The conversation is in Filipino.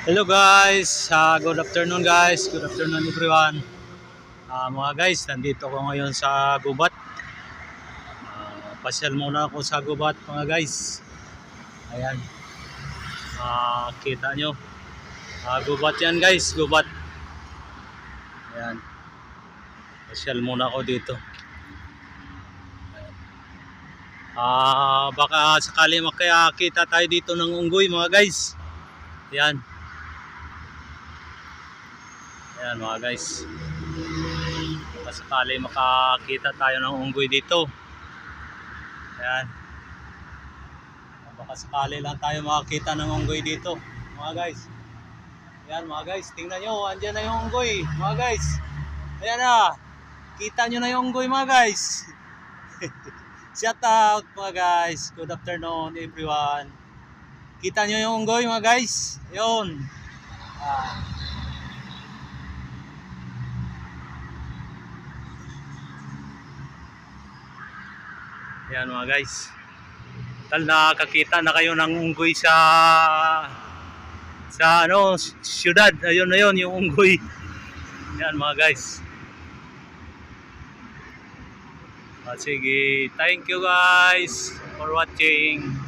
Hello guys, good afternoon guys, good afternoon everyone. Mga guys, nandito ko ngayon sa gubat. Pasyal muna ako sa gubat mga guys. Ayan, kita nyo. Gubat yan guys, gubat. Ayan, pasyal muna ako dito. Baka sakali makakita tayo dito ng unggoy mga guys. Ayan. Ayan mga guys. Baka sakali makakita tayo ng unggoy dito. Ayan. Baka sakali lang tayo makakita ng unggoy dito mga guys. Ayan mga guys, tingnan nyo, andyan na yung unggoy mga guys. Ayan na, kita nyo na yung unggoy mga guys. Shout out mga guys, good afternoon everyone. Kita nyo yung unggoy mga guys. Yun. Ayan mga guys. Nakakita na kayo ng unggoy sa syudad. Ayun na yun, yung unggoy. Ayan mga guys. Sige, thank you guys for watching.